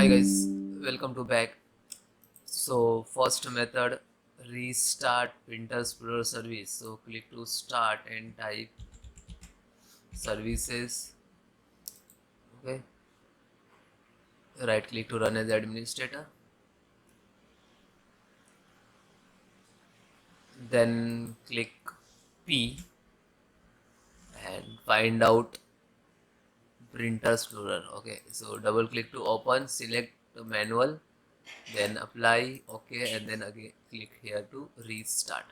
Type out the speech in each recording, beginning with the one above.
Hi guys, welcome to back. So first method, restart printer explorer service. So click to start and type services. Okay, right click to run as administrator, then click P and find out printer explorer. Okay, so double click to open, select the manual, then apply. Okay, and then again click here to restart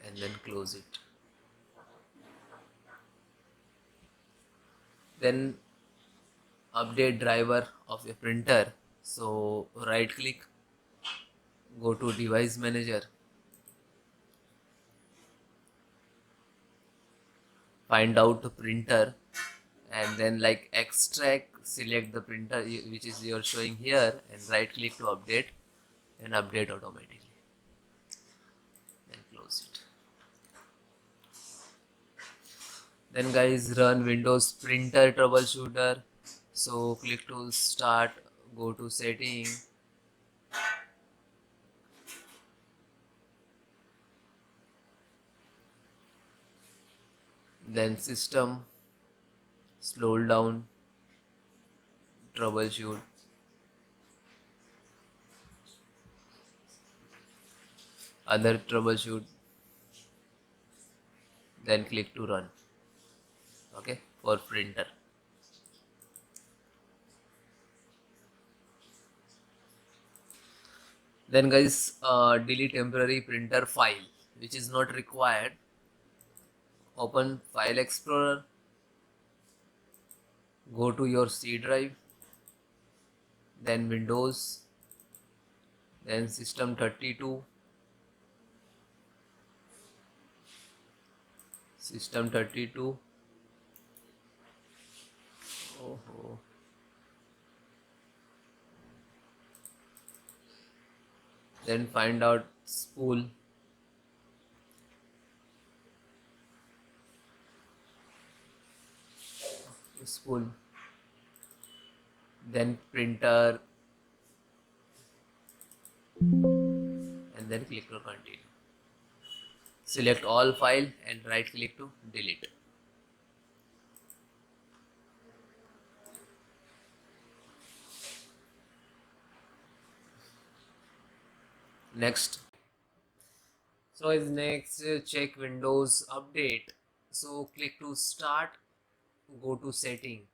and then close it. Then update driver of your printer. So right click, go to device manager, find out the printer, and then like extract, select the printer which is you're showing here, and right click to update and update automatically, then close it. Then guys, run Windows printer troubleshooter. So click to start, go to setting, then system, scroll down, troubleshoot, other troubleshoot, then click to run. Okay, for printer. Then guys, delete temporary printer file which is not required. Open file explorer, go to your C drive, then Windows, then system 32, system 32. Oh, then find out spool, then printer, and then click to continue. Select all file and right click to delete. Next. So is next, check Windows update. So click to start, go to setting.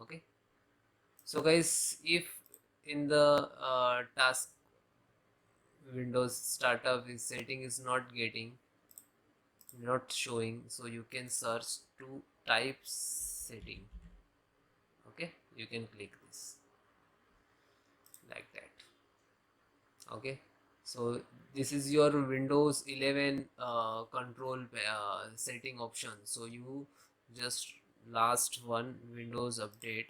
Okay, so guys, if in the task Windows startup is setting is not showing, so you can search to type setting. Okay, you can click this like that. Okay, so this is your Windows 11 control setting option. So you just last one Windows update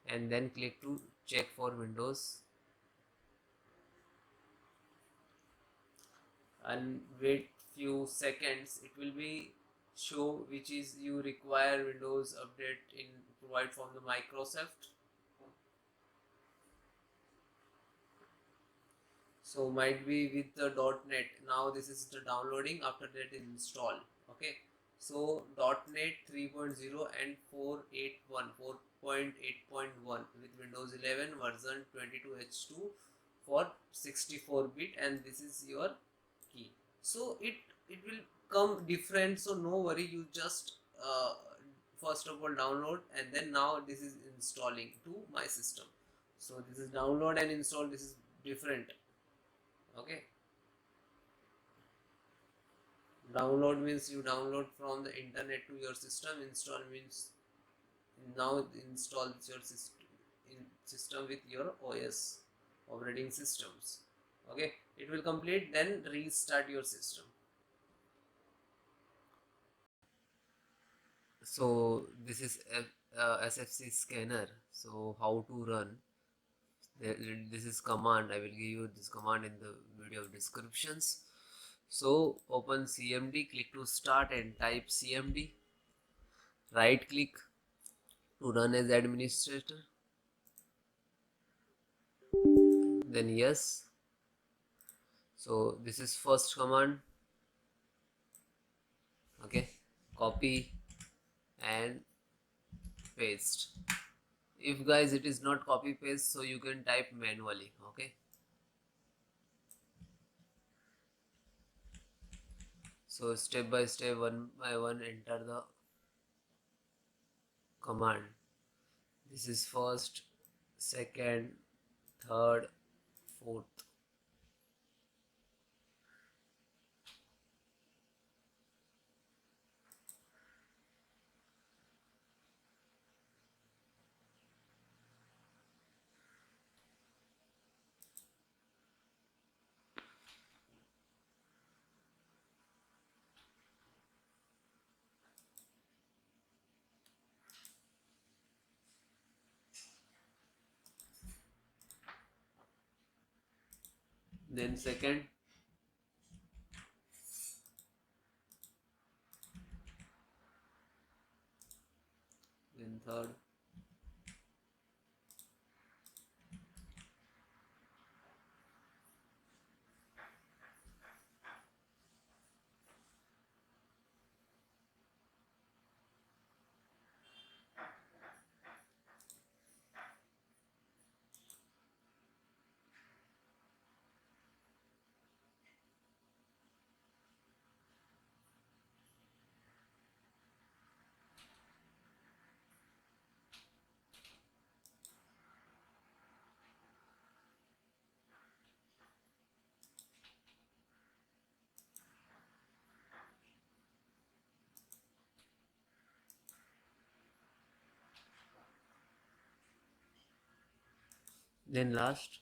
and then click to check for Windows and wait few seconds. It will be show which is you require Windows update in provide from the Microsoft. So might be with the .NET. Now this is the downloading, after that install. Okay, so .NET 3.0 and 4.8.1 with Windows 11 version 22H2 for 64-bit, and this is your key. So it will come different, so no worry, you just first of all download, and then now this is installing to my system. So this is download and install, this is different. Okay, download means you download from the internet to your system. Install means now install your system with your OS operating systems. Okay, it will complete, then restart your system. So this is SFC scanner. So how to run? This is command. I will give you this command in the video descriptions. So open CMD, click to start and type CMD. right click to run as administrator, then yes. So this is first command. Okay, copy and paste. If guys it is not copy paste, so you can type manually. Okay, so step by step, one by one, enter the command. This is first, second, third, fourth. Then second, then third, then last.